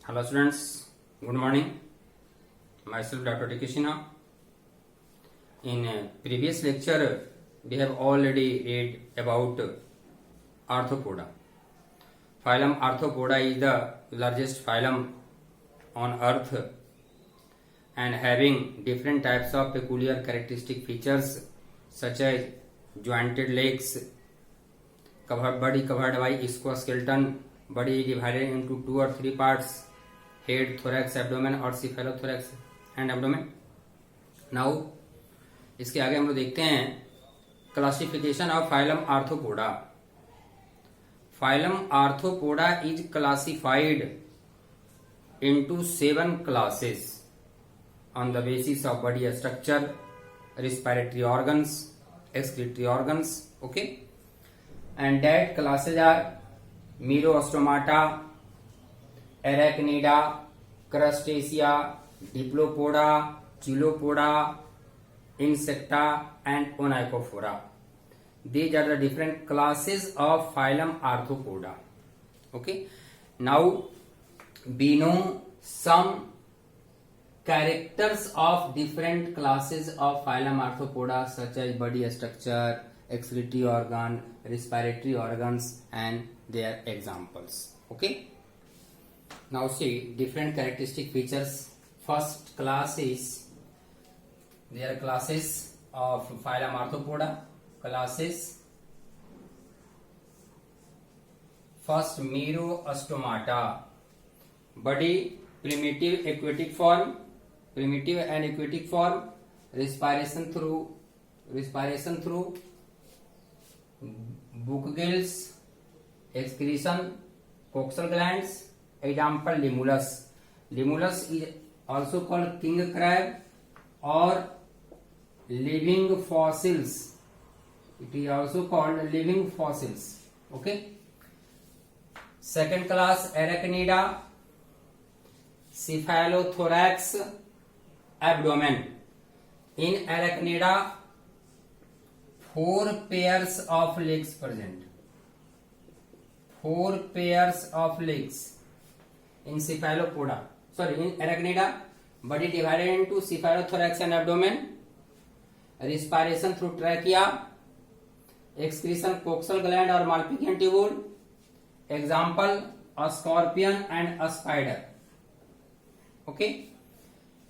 Hello students, good morning. Myself Dr. T. K. Sinha. In previous lecture, we have already read about Arthropoda. Phylum Arthropoda is the largest phylum on earth and having different types of peculiar characteristic features such as jointed legs, body covered by exoskeleton, body divided into 2 or 3 parts, head, thorax, abdomen और cephalothorax and abdomen. Now इसके आगे हम लोग देखते हैं classification of phylum arthropoda. Phylum arthropoda is classified into 7 classes on the basis of body structure, respiratory organs, excretory organs. Okay, and that classes are Meroostomata, Arachnida, Crustacea, Diplopoda, Chilopoda, Insecta and Onychophora. These are the different classes of phylum Arthropoda. Okay, now we know some characters of different classes of phylum Arthropoda such as body structure, excretory organ, respiratory organs and their examples. Okay, now see different characteristic features. First class is their classes of phylum Arthropoda. Classes. First, Meroostomata. Body primitive aquatic form, primitive and aquatic form. Respiration through book gills, excretion, coxal glands. Example, Limulus. Limulus is also called king crab or living fossils. It is also called living fossils. Okay. Second class, Arachnida. Cephalothorax, abdomen. In Arachnida, 4 pairs of legs present. 4 pairs of legs. In Cephalopoda, in Arachnida, body divided into cephalothorax and abdomen. Respiration through trachea. Excretion coxal gland or Malpighian tubule. Example, a scorpion and a spider. Okay.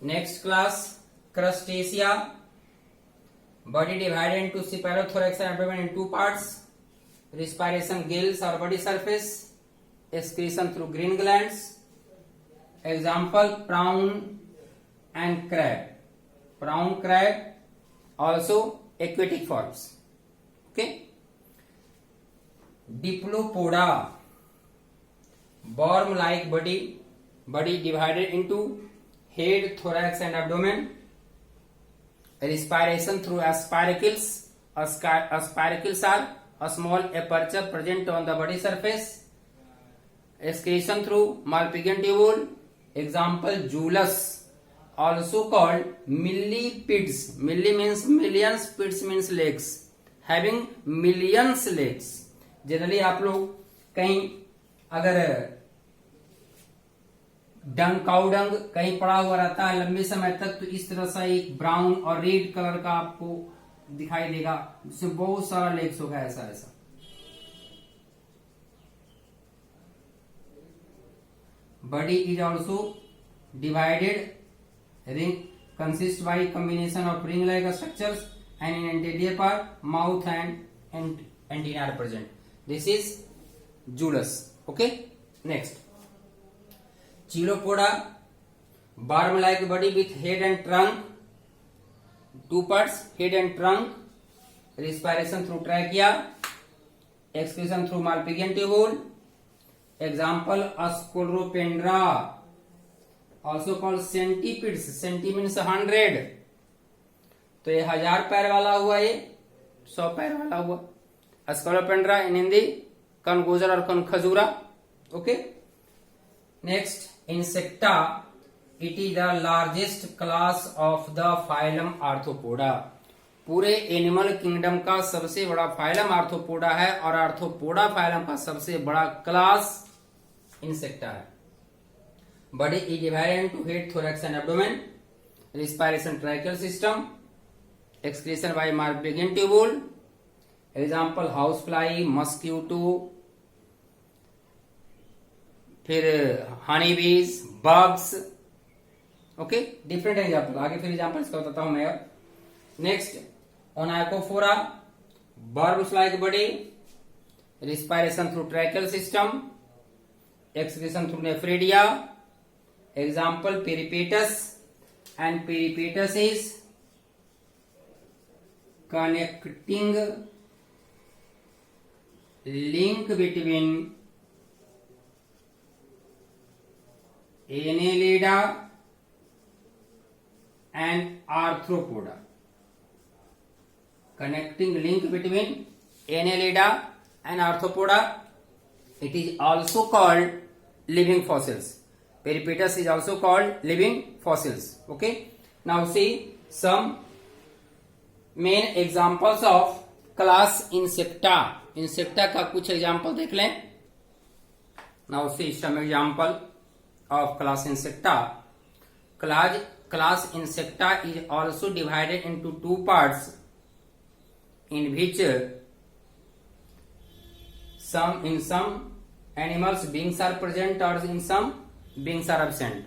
Next class, Crustacea. Body divided into cephalothorax and abdomen in 2 parts. Respiration gills or body surface. Excretion through green glands. Example, prawn and crab. Prawn, crab, also aquatic forms. Okay. Diplopoda. Worm-like body divided into head, thorax and abdomen. Respiration through aspiracles. Aspiracles are a small aperture present on the body surface. Excretion through Malpighian tubule. Example, Jullus, also called millipedes. Milli means millions, pids means legs. Having millions legs. Generally आप लोग कहीं अगर cow dung कहीं पड़ा हुआ रहता है लंबे समय तक तो इस तरह से एक ब्राउन और रेड कलर का आपको दिखाई देगा, जिसमें बहुत सारा लेग्स होगा ऐसा. Body is also divided. Ring consists by combination of ring-like structures and in anterior part mouth and antenna are present. This is Jullus. Okay. Next, Chilopoda. Worm-like body with head and trunk. 2 parts, head and trunk. Respiration through trachea. Excretion through Malpighian tubule. Example, Scolopendra, also called centipedes. Centi means 100. तो ये 1000 पैर वाला हुआ, ये 100 पैर वाला हुआ. Scolopendra in Hindi, Congozer or Conkhazura. Okay. Next, Insecta. It is the largest class of the phylum Arthropoda. पूरे एनिमल किंगडम का सबसे बड़ा फाइलम आर्थ्रोपोडा है और आर्थ्रोपोडा फाइलम का सबसे बड़ा क्लास इंसेक्टा है. Body is divided into head, thorax and abdomen. Respiration tracheal system. Excretion by Marblin tubule. Example housefly, mosquito, फिर हनी बीज, बग्स. Okay, different example. आगे फिर एग्जाम्पल इसका बताता हूं मैं. Next, Onychophora, worms like body, respiration through tracheal system, excretion through nephridia. Example peripatus, and peripatus is connecting link between annelida and arthropoda. Connecting link between annelida and arthropoda. It is also called living fossils. Peripatus is also called living fossils. Okay, now see some main examples of class Insecta. Insecta का कुछ example देख लें. Now see some example of class Insecta. Class Insecta is also divided into two parts, in which in some animals wings are present or in some wings are absent.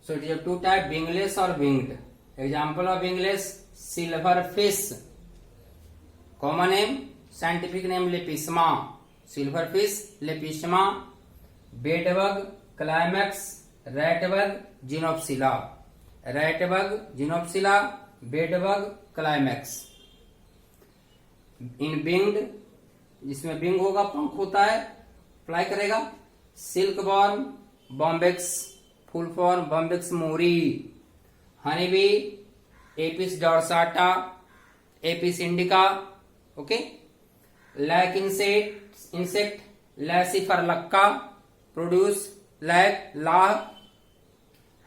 So it is of two types, wingless or winged. Example of wingless, silverfish. Common name, scientific name Lepisma. Silverfish, Lepisma. Bedbug, Climax. Ratbug, Genopsila. Ratbug, Genopsila. Bedbug, Climax. In winged, जिसमें wing होगा, पंख होता है, fly करेगा. Silkworm, Bombyx, full form Bombyx mori. Honey bee, Apis dorsata, Apis indica. Okay, lac insect, Laccifer lacca, produce lac लाह.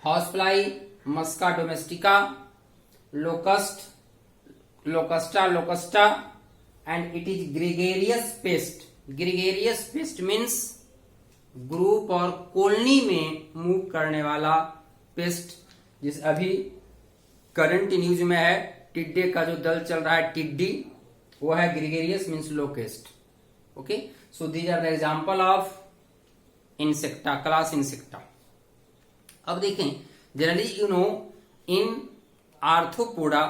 House fly, Musca domestica. Locust, Locusta, and it is gregarious pest. Gregarious pest means group और colony में move करने वाला paste. जिस अभी current news में है, टिड्डे का जो दल चल रहा है, टिड्डी, वो है gregarious means locust. Okay, so these are the example of Insecta, class Insecta. अब देखें, generally you know in Arthropoda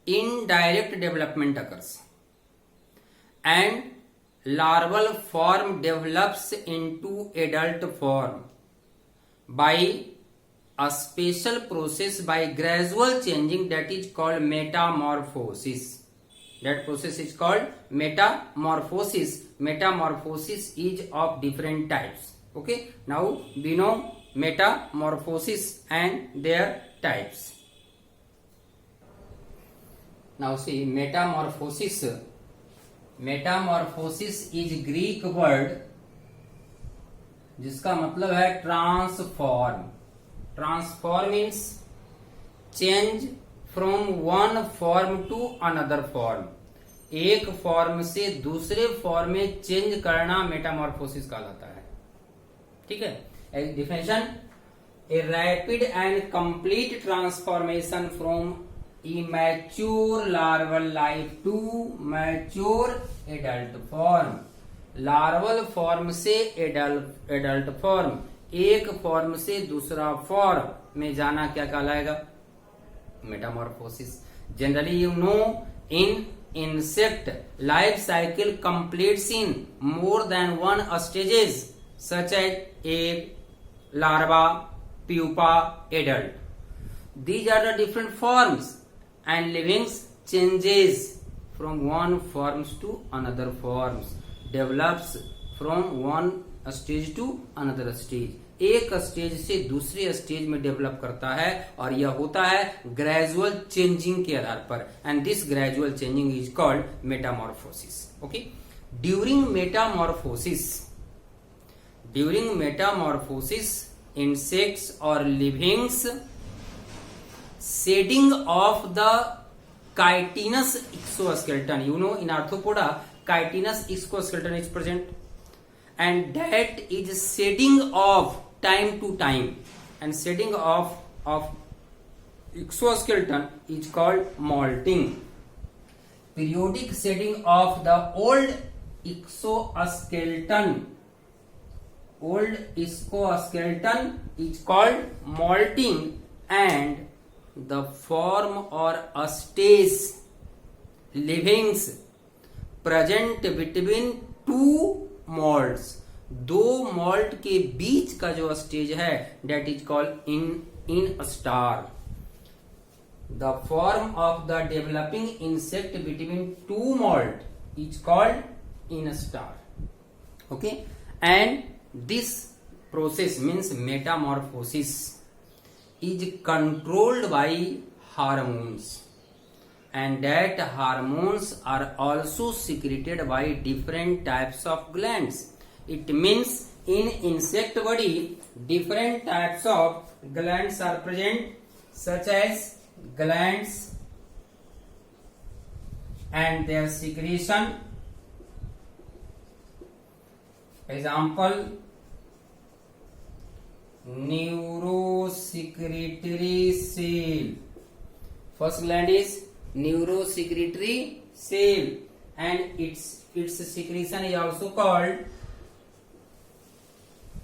indirect development occurs and larval form develops into adult form by a special process by gradual changing that is called metamorphosis. That process is called metamorphosis. Metamorphosis is of different types. Okay, now we know metamorphosis and their types. Now see, metamorphosis is Greek word जिसका मतलब है transform. Transform means change from one form to another form. एक form से दूसरे form में change करना Metamorphosis कहलाता है. ठीक है, definition, a rapid and complete transformation from immature larval life to mature adult form. Larval form से एडल्ट फॉर्म, एक फॉर्म से दूसरा फॉर्म में जाना क्या कहलाएगा? Metamorphosis. Generally you know in insect life cycle completes in more than one stages such as egg, larva, pupa, adult. These are the different forms and livings changes from one forms to another forms, develops from one stage to another stage. एक stage से दूसरे stage में develop करता है और यह होता है ग्रेजुअल चेंजिंग के आधार पर. And this gradual changing is called Metamorphosis. Okay, during Metamorphosis insects और livings shedding of the chitinous exoskeleton. You know, in arthropoda chitinous exoskeleton is present and that is shedding of time to time. and shedding of exoskeleton is called molting. Periodic shedding of the old exoskeleton is called molting, and the form or a stage livings present between two molts, दो molt के बीच का जो stage है that is called instar. The form of the developing insect between two molt is called instar. Okay, and this process means metamorphosis is controlled by hormones, and that hormones are also secreted by different types of glands. It means in insect body different types of glands are present, such as glands and their secretion. Example, neurosecretory cell. First gland is neurosecretory cell, and its secretion is also called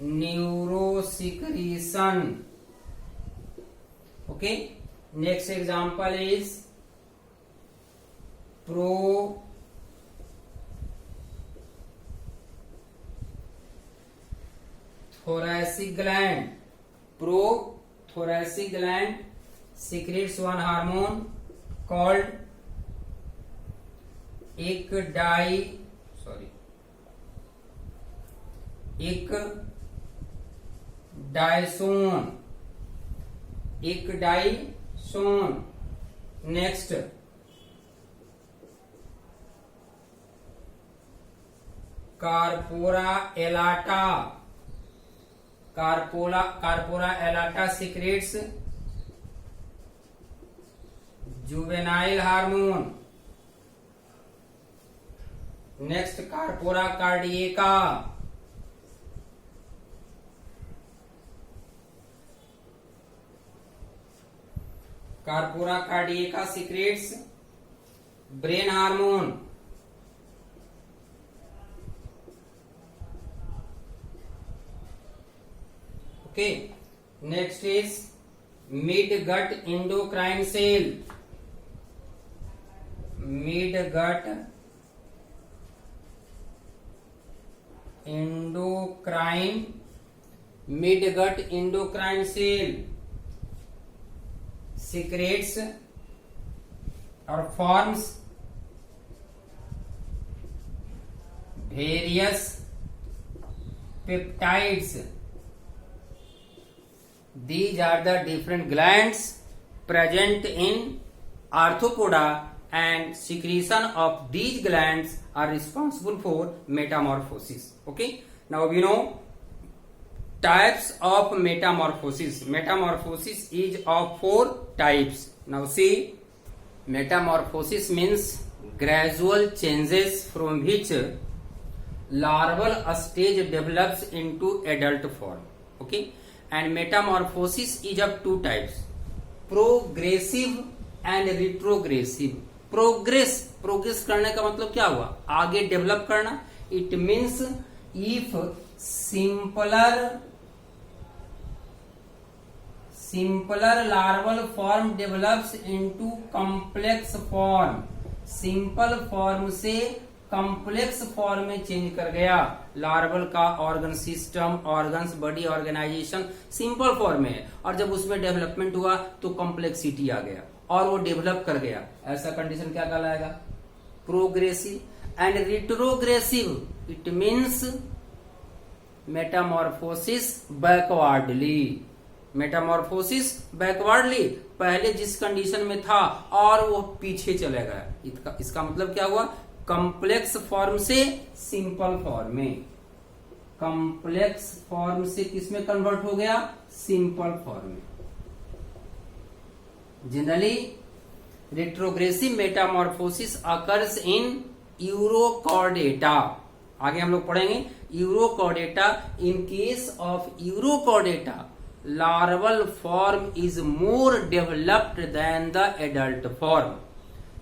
neurosecretion. Okay, next example is prothoracic gland. Prothoracic gland secretes one hormone called ecdysone. Next, corpora elata secretes juvenile hormone. Next, corpora cardiaca. Corpora cardiaca secretes brain hormone. Okay, next is midgut endocrine cell. Midgut endocrine cell secretes or forms various peptides. These are the different glands present in arthropoda, and secretion of these glands are responsible for metamorphosis. Okay, now we know types of metamorphosis. Metamorphosis is of 4 types. Now see, metamorphosis means gradual changes from which larval stage develops into adult form. Okay, and metamorphosis is of 2 types, progressive and retrogressive. Progress करने का मतलब क्या हुआ, आगे develop करना. It means if simpler larval form develops into complex form, simple form से complex form में change कर गया. लार्वल का organ system, organs, body organisation simple form में है, और जब उसमें डेवलपमेंट हुआ तो कॉम्प्लेक्सिटी आ गया और वो डेवलप कर गया. ऐसा कंडीशन क्या कहलाएगा, progressive. And retrogressive, it means Metamorphosis backwardly. Metamorphosis backwardly, पहले जिस कंडीशन में था और वो पीछे चले गया. इसका मतलब क्या हुआ, कॉम्प्लेक्स फॉर्म से सिंपल फॉर्म में, कॉम्प्लेक्स फॉर्म से किसमें कन्वर्ट हो गया, सिंपल फॉर्म में. Generally retrogressive metamorphosis occurs in urochordata. आगे हम लोग पढ़ेंगे urochordata. In case of urochordata larval form is more developed than the adult form.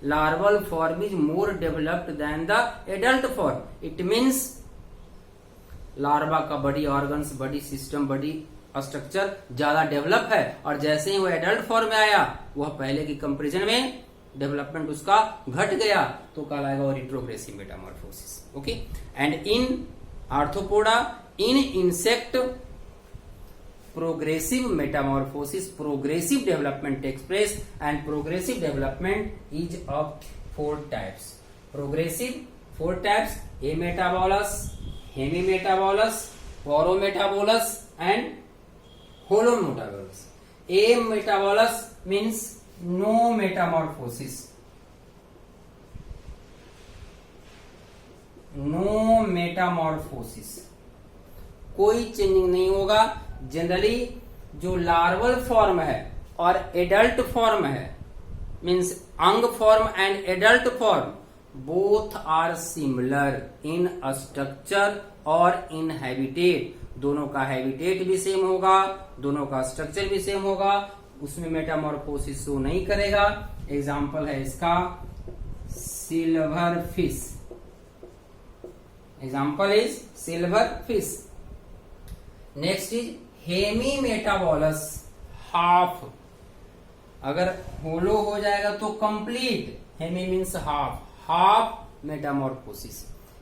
Larval form is more developed than the adult form. It means larva का body organs, body system, body structure ज्यादा develop है, और जैसे ही वो adult form में आया वह पहले की कंपेरिजन में डेवलपमेंट उसका घट गया, तो कहलाएगा वो retrogressive Metamorphosis. Okay. And in arthropoda, in insect, progressive metamorphosis, progressive development takes place, and progressive development is of 4 types. Progressive 4 types: ametabolous, hemimetabolous, porometabolous, and holometabolous. Ametabolous means no metamorphosis. No metamorphosis, कोई changing नहीं होगा. Generally जो larval form है और adult form है, means young form and adult form, both are similar in structure और in habitat. दोनों का हैबिटेट भी सेम होगा, दोनों का स्ट्रक्चर भी सेम होगा, उसमें मेटामॉर्फोसिस शो नहीं करेगा. एग्जाम्पल है इसका silverfish. Example is silverfish. Next is hemimetabolous, half. अगर होलो हो जाएगा तो complete. Hemi means half, half metamorphosis.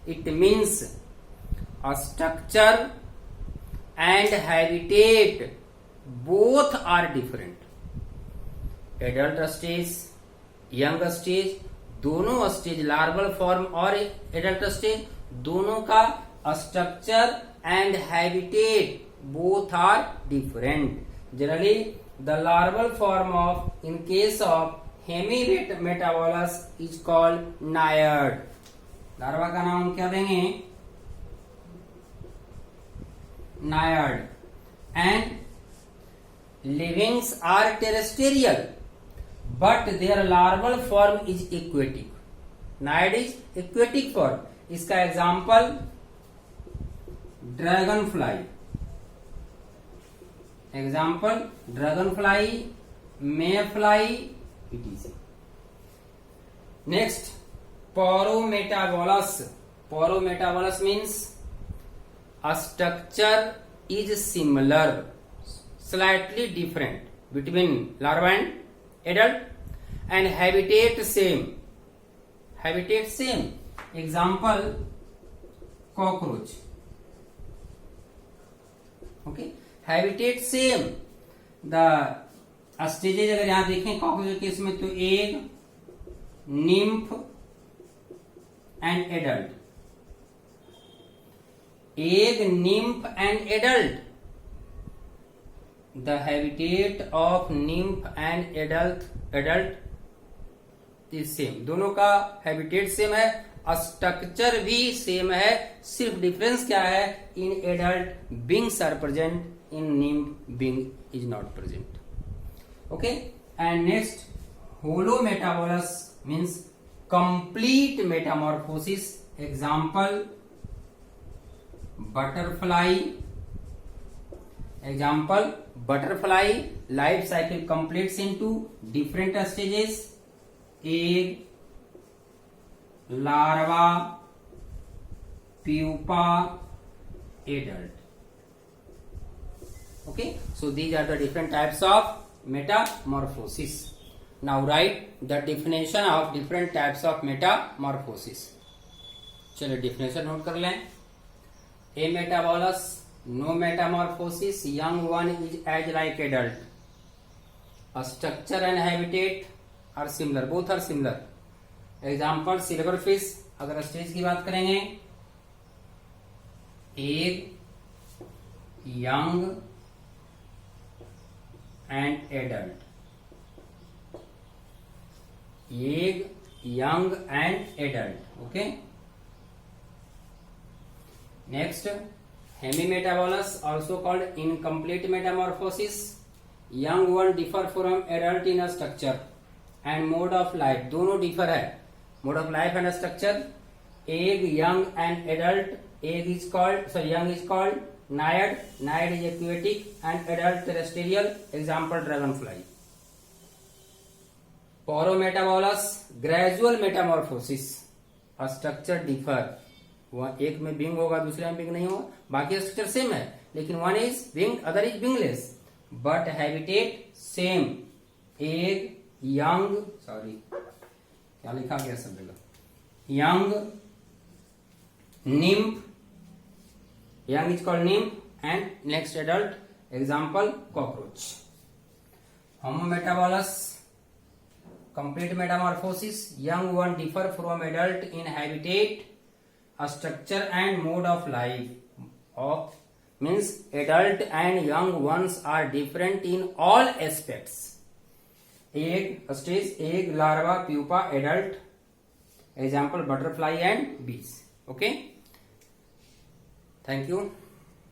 It means structure and habitat both are different. Adult stage, young stage, दोनों stage, larval form और adult stage, दोनों का structure and habitat both are different. Generally the larval form of in case of hemimetabolous is called naiad. Larva का नाम क्या देंगे? naiad. And livings are terrestrial but their larval form is aquatic. naiad is aquatic form. इसका example dragonfly. Example dragonfly, mayfly, etc. Next paurometabolous. Paurometabolous means structure is similar, slightly different between larva and adult, and habitat same. Habitat same. Example cockroach. Okay. Habitat same. The stages अगर यहां देखें cockroach case में तो egg, nymph and adult. Egg, nymph and adult. The habitat of nymph and adult is same. दोनों का habitat same है, structure भी same है. सिर्फ डिफरेंस क्या है? In adult beings are present, in nymph being is not present. Okay. And next holometabolous means complete metamorphosis. Example butterfly. Example butterfly life cycle completes into different stages: egg, larva, pupa, adult. Okay, so these are the different types of metamorphosis. Now write the definition of different types of metamorphosis. चलिए definition note कर लें. Ametabolous, no metamorphosis, young one is as like adult. A structure and habitat are similar, both are similar. Example silverfish. अगर stage की बात करेंगे, egg, young and adult. Egg, young and adult. Okay. Next, hemimetabolous, also called incomplete metamorphosis. Young one differ from adult in a structure and mode of life. दोनों differ है, mode of life and structure. Egg, young and adult. Egg is called, young is called Naiad. Naiad is aquatic and adult terrestrial. Example dragonfly. Porometabolous, gradual metamorphosis. Structure differ. एक में wing होगा दूसरे में wing नहीं होगा, बाकी structure same है, लेकिन one is wing other is wingless, but habitat same. Egg, young, sorry क्या लिखा गया सब जगह, young, nymph, young is called nymph, and next adult, example cockroach. Homometabolous, complete metamorphosis, young one differ from adult in habitat, structure and mode of life. Of means adult and young ones are different in all aspects. Egg stage, egg, larva, pupa, adult, example butterfly and bees. Okay. Thank you.